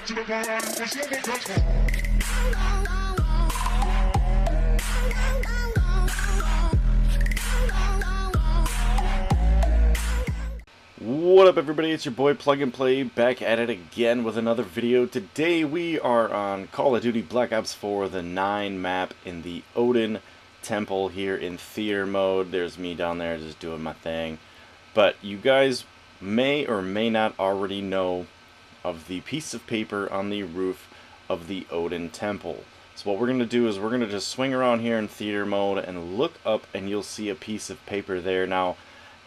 What up everybody, it's your boy Plug and Play back at it again with another video. Today we are on Call of Duty Black Ops 4, the 9 map in the Odin temple here in theater mode. There's me down there just doing my thing. But you guys may or may not already know of the piece of paper on the roof of the Odin temple. So what we're going to do is we're going to just swing around here in theater mode and look up, and you'll see a piece of paper there. Now,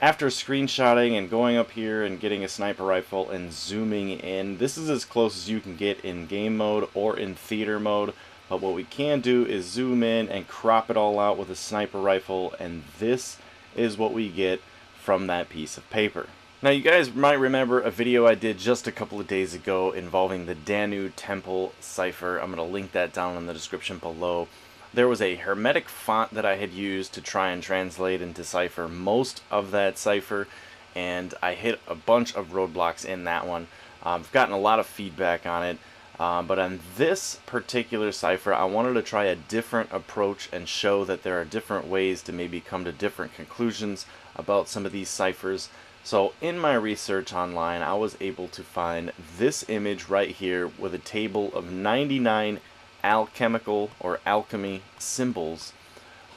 after screenshotting and going up here and getting a sniper rifle and zooming in, this is as close as you can get in game mode or in theater mode. But what we can do is zoom in and crop it all out with a sniper rifle, and this is what we get from that piece of paper. Now you guys might remember a video I did just a couple of days ago involving the Danu Temple Cipher. I'm going to link that down in the description below. There was a hermetic font that I had used to try and translate and decipher most of that cipher, and I hit a bunch of roadblocks in that one. I've gotten a lot of feedback on it, but on this particular cipher I wanted to try a different approach and show that there are different ways to maybe come to different conclusions about some of these ciphers. So in my research online I was able to find this image right here with a table of 99 alchemical or alchemy symbols,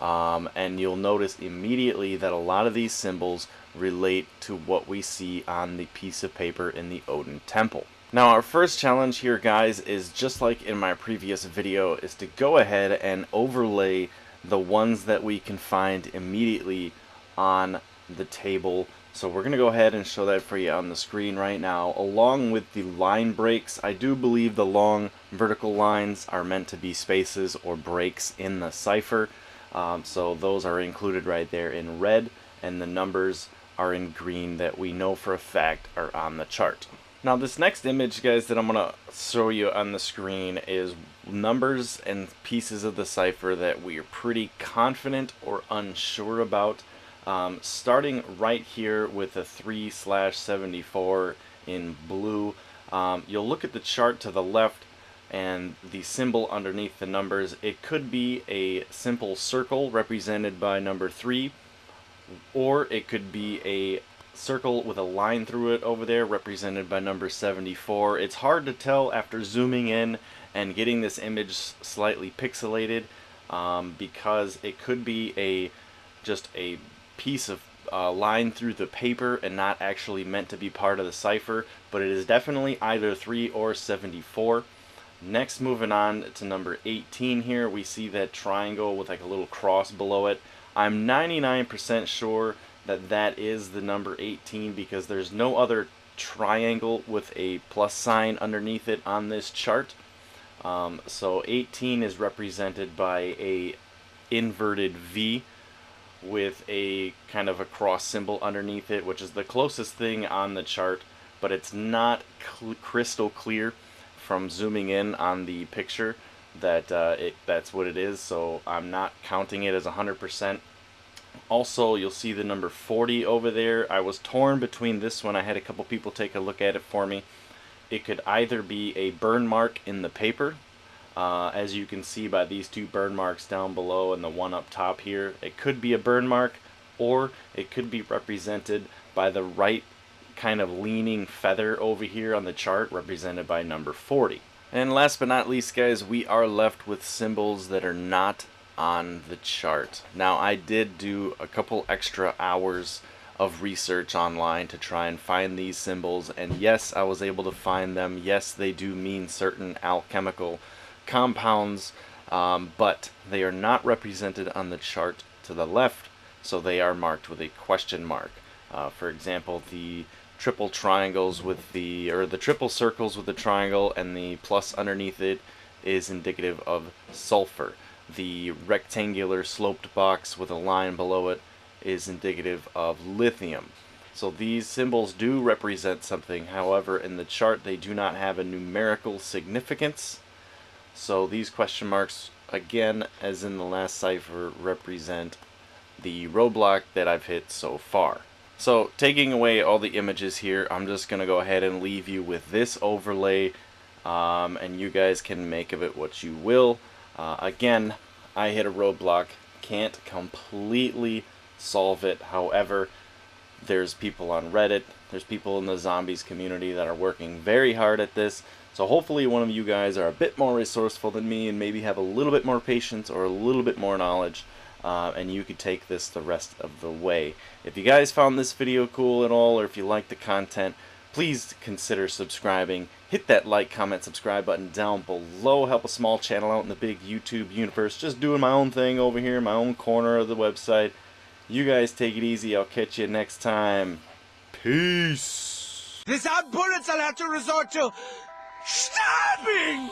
and you'll notice immediately that a lot of these symbols relate to what we see on the piece of paper in the Odin temple. Now our first challenge here, guys, is just like in my previous video, is to go ahead and overlay the ones that we can find immediately on the table. So we're going to go ahead and show that for you on the screen right now, along with the line breaks. I do believe the long vertical lines are meant to be spaces or breaks in the cipher. So those are included right there in red, and the numbers are in green that we know for a fact are on the chart. Now this next image, guys, that I'm going to show you on the screen is numbers and pieces of the cipher that we are pretty confident or unsure about. Starting right here with a 3/74 in blue, you'll look at the chart to the left and the symbol underneath the numbers. It could be a simple circle represented by number 3, or it could be a circle with a line through it over there represented by number 74. It's hard to tell after zooming in and getting this image slightly pixelated, because it could be just a piece of line through the paper and not actually meant to be part of the cipher, but it is definitely either 3 or 74. Next, moving on to number 18 here, we see that triangle with like a little cross below it. I'm 99% sure that that is the number 18 because there's no other triangle with a plus sign underneath it on this chart. So 18 is represented by a inverted V with a kind of a cross symbol underneath it, which is the closest thing on the chart, but it's not crystal clear from zooming in on the picture that that's what it is, so I'm not counting it as 100%. Also, you'll see the number 40 over there. I was torn between this one. I had a couple people take a look at it for me. It could either be a burn mark in the paper, as you can see by these two burn marks down below and the one up top here. It could be a burn mark, or it could be represented by the right kind of leaning feather over here on the chart represented by number 40. And last but not least, guys, we are left with symbols that are not on the chart. Now I did do a couple extra hours of research online to try and find these symbols, and yes, I was able to find them. Yes, they do mean certain alchemical compounds, but they are not represented on the chart to the left, so they are marked with a question mark. For example, the triple triangles with the triple circles with the triangle and the plus underneath it is indicative of sulfur. The rectangular sloped box with a line below it is indicative of lithium. So these symbols do represent something. However, in the chart they do not have a numerical significance. So these question marks, again, as in the last cipher, represent the roadblock that I've hit so far. So taking away all the images here, I'm just going to go ahead and leave you with this overlay and you guys can make of it what you will. Again, I hit a roadblock, can't completely solve it. However, there's people on Reddit, there's people in the zombies community that are working very hard at this. So hopefully one of you guys are a bit more resourceful than me and maybe have a little bit more patience or a little bit more knowledge, and you could take this the rest of the way. If you guys found this video cool at all, or if you like the content, please consider subscribing. Hit that like, comment, subscribe button down below. Help a small channel out in the big YouTube universe. Just doing my own thing over here in my own corner of the website. You guys take it easy. I'll catch you next time. Peace. Without bullets, I'll have to resort to stabbing!